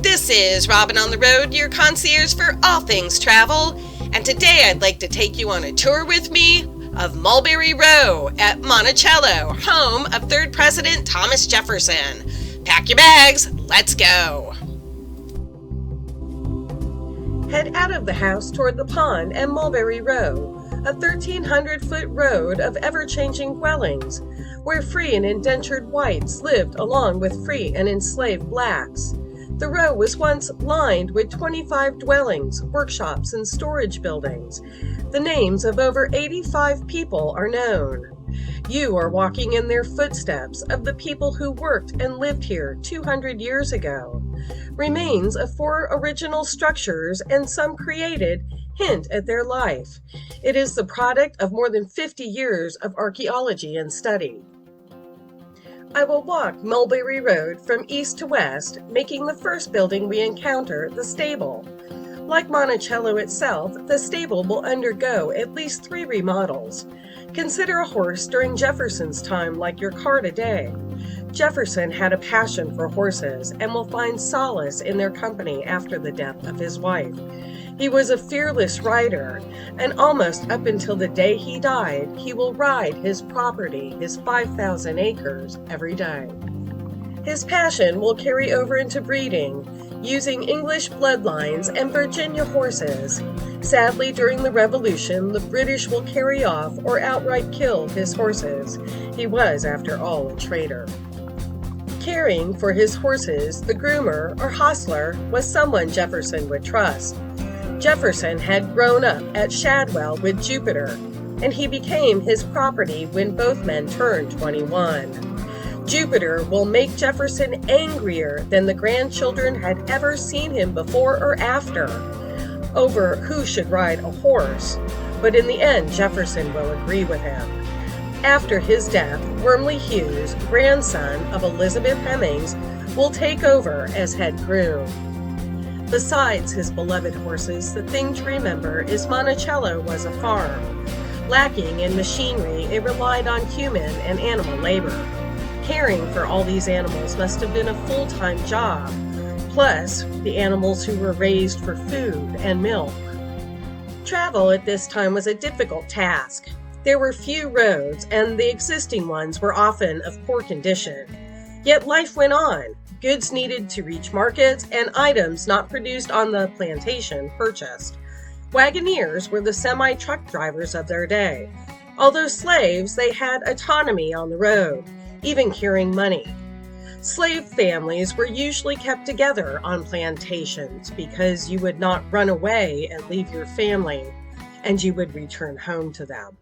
This is Robin on the Road, your concierge for all things travel, and today I'd like to take you on a tour with me of Mulberry Row at Monticello, home of 3rd President Thomas Jefferson. Pack your bags, let's go! Head out of the house toward the pond and Mulberry Row, a 1,300-foot road of ever-changing dwellings, where free and indentured whites lived along with free and enslaved blacks. The row was once lined with 25 dwellings, workshops, and storage buildings. The names of over 85 people are known. You are walking in their footsteps of the people who worked and lived here 200 years ago. Remains of 4 original structures and some created hint at their life. It is the product of more than 50 years of archaeology and study. I will walk Mulberry Road from east to west, making the first building we encounter the stable. Like Monticello itself, the stable will undergo at least 3 remodels. Consider a horse during Jefferson's time like your car today. Jefferson had a passion for horses and will find solace in their company after the death of his wife. He was a fearless rider, and almost up until the day he died, he will ride his property, his 5,000 acres, every day. His passion will carry over into breeding, using English bloodlines and Virginia horses. Sadly, during the Revolution, the British will carry off or outright kill his horses. He was, after all, a traitor. Caring for his horses, the groomer or hostler was someone Jefferson would trust. Jefferson had grown up at Shadwell with Jupiter, and he became his property when both men turned 21. Jupiter will make Jefferson angrier than the grandchildren had ever seen him before or after, over who should ride a horse, but in the end Jefferson will agree with him. After his death, Wormley Hughes, grandson of Elizabeth Hemings, will take over as head groom. Besides his beloved horses, the thing to remember is Monticello was a farm. Lacking in machinery, it relied on human and animal labor. Caring for all these animals must have been a full-time job, plus the animals who were raised for food and milk. Travel at this time was a difficult task. There were few roads, and the existing ones were often of poor condition. Yet life went on. Goods needed to reach markets, and items not produced on the plantation purchased. Wagoneers were the semi-truck drivers of their day. Although slaves, they had autonomy on the road, even carrying money. Slave families were usually kept together on plantations because you would not run away and leave your family, and you would return home to them.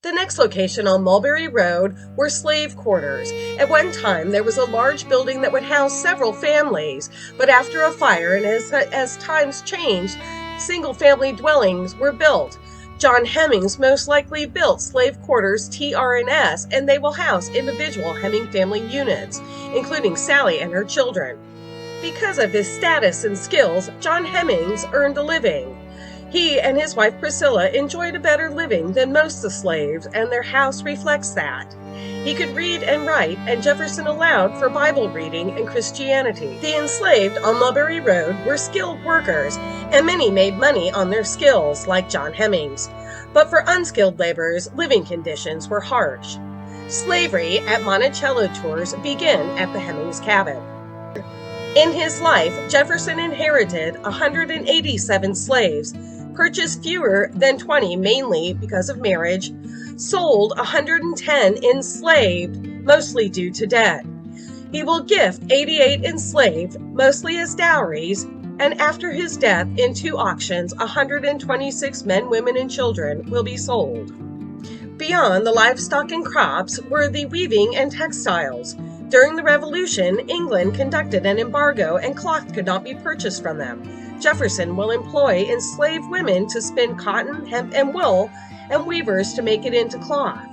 The next location on Mulberry Road were slave quarters. At one time, there was a large building that would house several families, but after a fire and as times changed, single-family dwellings were built. John Hemings most likely built slave quarters TR&S, and they will house individual Heming family units, including Sally and her children. Because of his status and skills, John Hemings earned a living. He and his wife Priscilla enjoyed a better living than most of the slaves, and their house reflects that. He could read and write, and Jefferson allowed for Bible reading and Christianity. The enslaved on Mulberry Road were skilled workers, and many made money on their skills, like John Hemings. But for unskilled laborers, living conditions were harsh. Slavery at Monticello tours begin at the Hemings cabin. In his life, Jefferson inherited 187 slaves, purchased fewer than 20 mainly because of marriage, sold 110 enslaved, mostly due to debt. He will gift 88 enslaved, mostly as dowries, and after his death in 2 auctions, 126 men, women, and children will be sold. Beyond the livestock and crops were the weaving and textiles. During the Revolution, England conducted an embargo and cloth could not be purchased from them. Jefferson will employ enslaved women to spin cotton, hemp, and wool, and weavers to make it into cloth.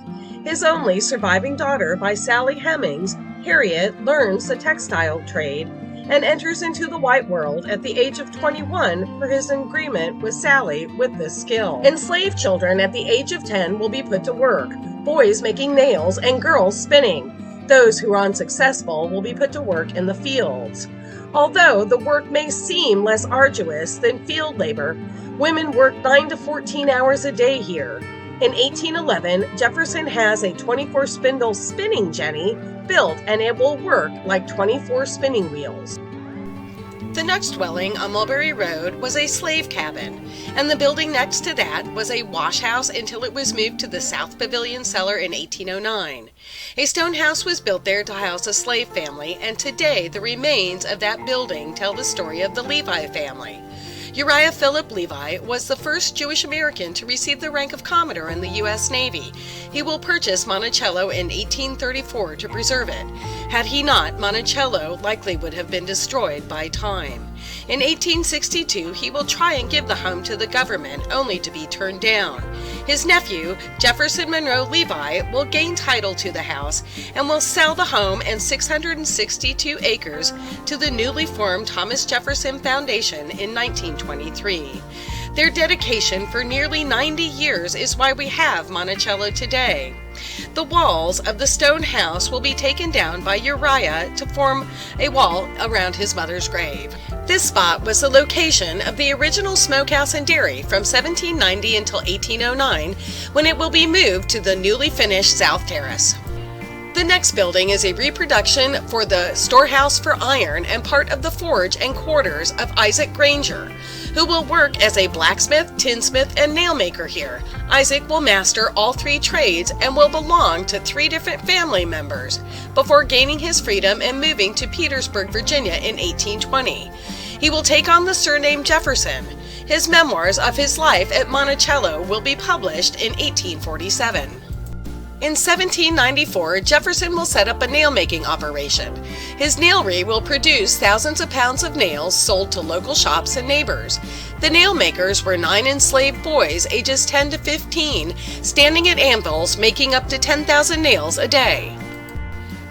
His only surviving daughter by Sally Hemings, Harriet, learns the textile trade and enters into the white world at the age of 21 for his agreement with Sally with this skill. Enslaved children at the age of 10 will be put to work, boys making nails and girls spinning. Those who are unsuccessful will be put to work in the fields. Although the work may seem less arduous than field labor, women work 9 to 14 hours a day here. In 1811, Jefferson has a 24-spindle spinning jenny built, and it will work like 24 spinning wheels. The next dwelling on Mulberry Road was a slave cabin, and the building next to that was a wash house until it was moved to the South Pavilion cellar in 1809. A stone house was built there to house a slave family, and today the remains of that building tell the story of the Levi family. Uriah Philip Levi was the first Jewish American to receive the rank of Commodore in the U.S. Navy. He will purchase Monticello in 1834 to preserve it. Had he not, Monticello likely would have been destroyed by time. In 1862, he will try and give the home to the government, only to be turned down. His nephew, Jefferson Monroe Levi, will gain title to the house and will sell the home and 662 acres to the newly formed Thomas Jefferson Foundation in 1923. Their dedication for nearly 90 years is why we have Monticello today. The walls of the stone house will be taken down by Uriah to form a wall around his mother's grave. This spot was the location of the original smokehouse and dairy from 1790 until 1809, when it will be moved to the newly finished South Terrace. The next building is a reproduction for the storehouse for iron and part of the forge and quarters of Isaac Granger, who will work as a blacksmith, tinsmith, and nailmaker here. Isaac will master all three trades and will belong to 3 different family members before gaining his freedom and moving to Petersburg, Virginia in 1820. He will take on the surname Jefferson. His memoirs of his life at Monticello will be published in 1847. In 1794, Jefferson will set up a nail-making operation. His nailery will produce thousands of pounds of nails sold to local shops and neighbors. The nail makers were 9 enslaved boys ages 10 to 15, standing at anvils making up to 10,000 nails a day.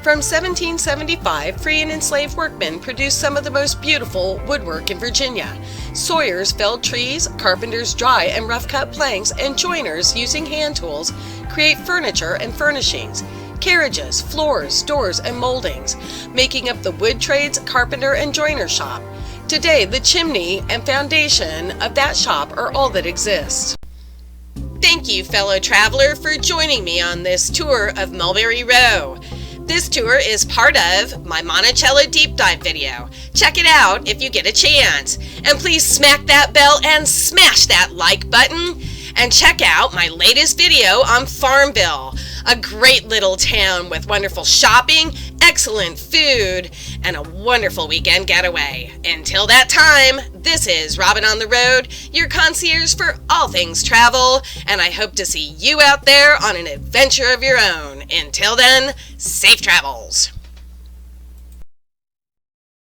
From 1775, free and enslaved workmen produced some of the most beautiful woodwork in Virginia. Sawyers felled trees, carpenters dry and rough-cut planks, and joiners, using hand tools, create furniture and furnishings, carriages, floors, doors, and moldings, making up the wood trades, carpenter, and joiner shop. Today, the chimney and foundation of that shop are all that exists. Thank you, fellow traveler, for joining me on this tour of Mulberry Row. This tour is part of my Monticello deep dive video. Check it out if you get a chance. And please smack that bell and smash that like button. And check out my latest video on Farmville, a great little town with wonderful shopping, excellent food, and a wonderful weekend getaway. Until that time, this is Robin on the Road, your concierge for all things travel, and I hope to see you out there on an adventure of your own. Until then, safe travels.